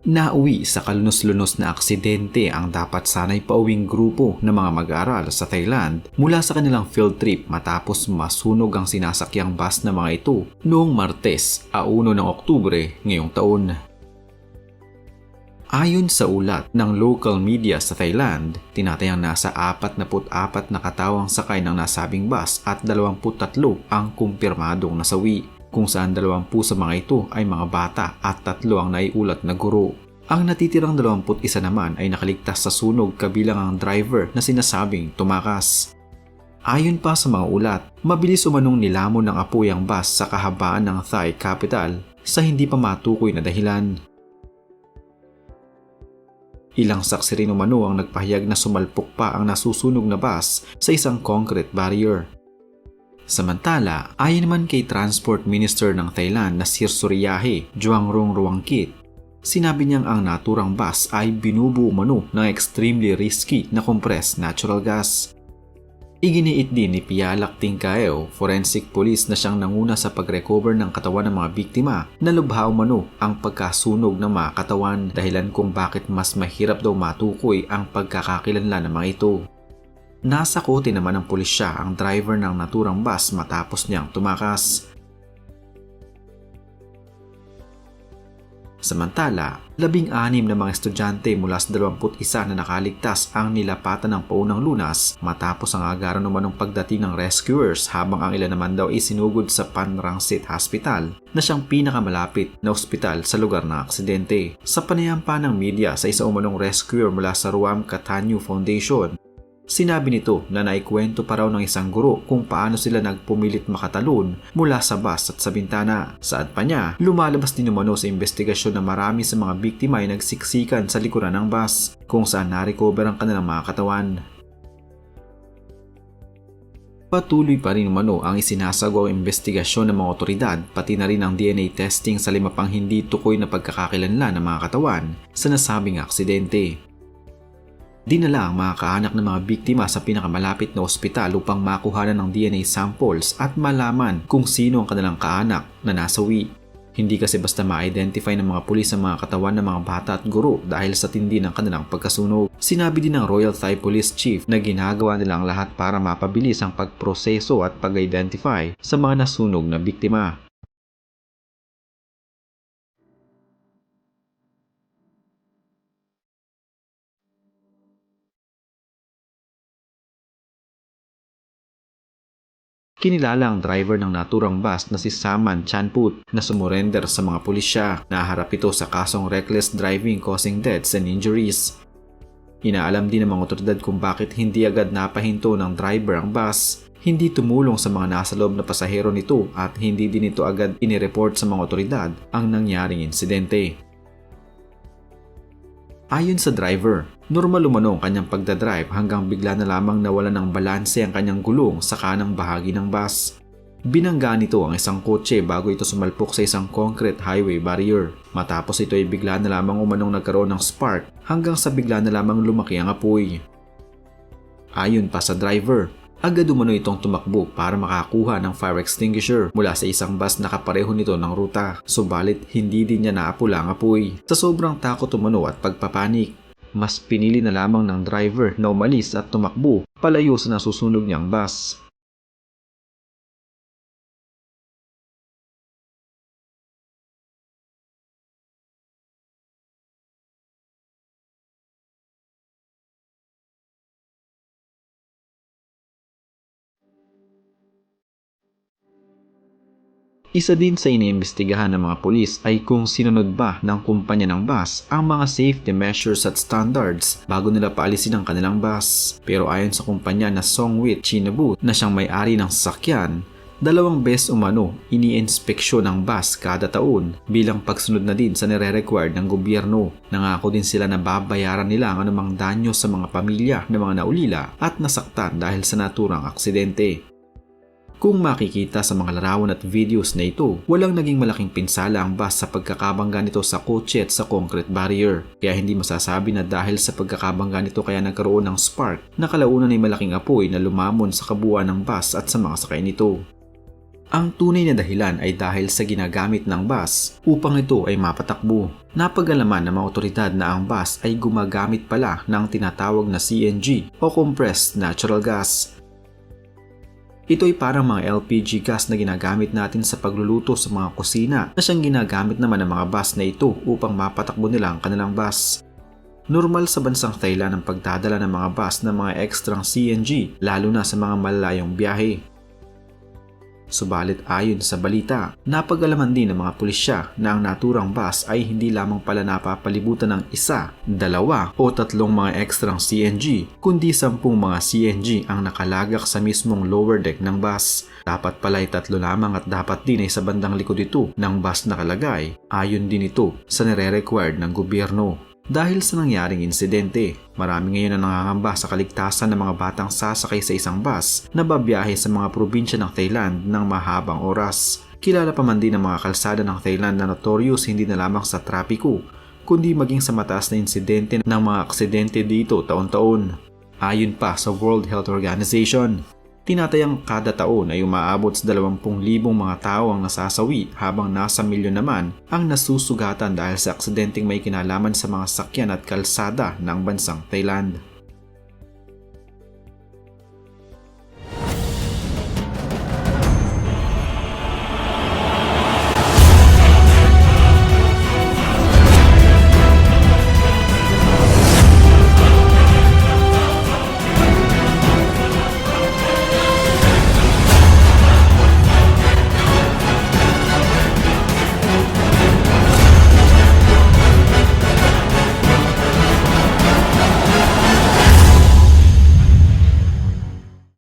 Nauwi sa kalunos-lunos na aksidente ang dapat sanay pauwing grupo ng mga mag-aaral sa Thailand mula sa kanilang field trip matapos masunog ang sinasakyang bus na mga ito noong Martes, 1 ng Oktubre ngayong taon. Ayon sa ulat ng local media sa Thailand, tinatayang nasa 44 na katawang sakay ng nasabing bus at 23 ang kumpirmadong nasawi, kung saan 20 sa mga ito ay mga bata at 3 ang naiulat na guro. Ang natitirang 21 naman ay nakaligtas sa sunog kabilang ang driver na sinasabing tumakas. Ayon pa sa mga ulat, mabilis umanong nilamon ng apoy ang bus sa kahabaan ng Thai capital sa hindi pa matukoy na dahilan. Ilang saksi rin umano ang nagpahayag na sumalpok pa ang nasusunog na bus sa isang concrete barrier. Samantala, ayon naman kay Transport Minister ng Thailand na Sirsuriyahe Juangrong Ruangkit, sinabi niyang ang naturang bus ay binubuo umano ng extremely risky na compressed natural gas. Iginiit din ni Pialak Tingkaeo, forensic police na siyang nanguna sa pag-recover ng katawan ng mga biktima na lubha umano ang pagkasunog ng mga katawan, dahilan kung bakit mas mahirap daw matukoy ang pagkakakilanlan ng mga ito. Nasa kote naman ng pulisya ang driver ng naturang bus matapos niyang tumakas. Samantala, 16 na mga estudyante mula sa 21 na nakaligtas ang nilapatan ng paunang Lunas matapos ang agaran umanong pagdating ng rescuers, habang ang ilan naman daw isinugod sa Panrangsit Hospital na siyang pinakamalapit na ospital sa lugar ng aksidente. Sa panayampa ng media sa isa umanong rescuer mula sa Ruam Katanyu Foundation, sinabi nito na naikwento pa raw ng isang guro kung paano sila nagpumilit makatalon mula sa bus at sa bintana. Saad pa niya, lumalabas din umano sa investigasyon na marami sa mga biktima ay nagsiksikan sa likuran ng bus kung saan na-recover ang kanilang mga katawan. Patuloy pa rin umano ang isinasagawang investigasyon ng mga otoridad, pati na rin ang DNA testing sa 5 pang hindi tukoy na pagkakakilanlan ng mga katawan sa nasabing aksidente. Dinala ang mga kaanak ng mga biktima sa pinakamalapit na ospital upang makuhanan ng DNA samples at malaman kung sino ang kanilang kaanak na nasawi. Hindi kasi basta ma-identify ng mga pulis ang mga katawan ng mga bata at guro dahil sa tindi ng kanilang pagkasunog. Sinabi din ng Royal Thai Police Chief na ginagawa nila ang lahat para mapabilis ang pagproseso at pag-identify sa mga nasunog na biktima. Kinilala ang driver ng naturang bus na si Saman Chanput na sumurrender sa mga pulisya. Naharap ito sa kasong reckless driving causing deaths and injuries. Inaalam din ng mga otoridad kung bakit hindi agad napahinto ng driver ang bus. Hindi tumulong sa mga nasa loob na pasahero nito at hindi din ito agad inireport sa mga otoridad ang nangyaring insidente. Ayon sa driver, normal umano ang kanyang pagdadrive hanggang bigla na lamang nawalan ng balanse ang kanyang gulong sa kanang bahagi ng bus. Binangga nito ang isang kotse bago ito sumalpok sa isang concrete highway barrier. Matapos ito ay bigla na lamang umanong nagkaroon ng spark hanggang sa bigla na lamang lumaki ang apoy. Ayon pa sa driver, agad umano itong tumakbo para makakuha ng fire extinguisher mula sa isang bus na kapareho nito ng ruta. Subalit hindi din niya naapula ang apoy. Sa sobrang takot umano at pagpapanik, mas pinili na lamang ng driver na umalis at tumakbo palayo sa nasusunog niyang bus. Isa din sa iniimbestigahan ng mga pulis ay kung sinunod ba ng kumpanya ng bus ang mga safety measures at standards bago nila paalisin ang kanilang bus. Pero ayon sa kumpanya na Songwit Chinabu na siyang may-ari ng sasakyan, 2 beses umano ini-inspeksyon ng bus kada taon bilang pagsunod na din sa nire-required ng gobyerno. Nangako din sila na babayaran nila ang anumang danyo sa mga pamilya ng mga naulila at nasaktan dahil sa naturang aksidente. Kung makikita sa mga larawan at videos na ito, walang naging malaking pinsala ang bus sa pagkakabangga nito sa kotse at sa concrete barrier. Kaya hindi masasabi na dahil sa pagkakabangga nito kaya nagkaroon ng spark na kalaunan ay malaking apoy na lumamon sa kabuuan ng bus at sa mga sakay nito. Ang tunay na dahilan ay dahil sa ginagamit ng bus upang ito ay mapatakbo. Napag-alaman ng mga otoridad na ang bus ay gumagamit pala ng tinatawag na CNG o compressed natural gas. Ito ay parang mga LPG gas na ginagamit natin sa pagluluto sa mga kusina na siyang ginagamit naman ng mga bus na ito upang mapatakbo nila ang kanilang bus. Normal sa bansang Thailand ang pagdadala ng mga bus ng mga ekstrang CNG lalo na sa mga malalayong biyahe. Subalit ayon sa balita, napag-alaman din ng mga pulisya na ang naturang bus ay hindi lamang pala napapalibutan ng 1, 2 o 3 mga ekstrang CNG, kundi 10 mga CNG ang nakalagak sa mismong lower deck ng bus. Dapat pala ay 3 lamang at dapat din ay sa bandang likod ito ng bus nakalagay, ayon din ito sa nire-required ng gobyerno. Dahil sa nangyaring insidente, marami ngayon ang nangangamba sa kaligtasan ng mga batang sasakay sa isang bus na babiyahe sa mga probinsya ng Thailand ng mahabang oras. Kilala pa man din ang mga kalsada ng Thailand na notorious hindi na lamang sa trapiko, kundi maging sa mataas na insidente ng mga aksidente dito taon-taon. Ayon pa sa World Health Organization, tinatayang kada taon ay umaabot sa 20,000 mga tao ang nasasawi habang nasa milyon naman ang nasusugatan dahil sa aksidenteng may kinalaman sa mga sakyan at kalsada ng bansang Thailand.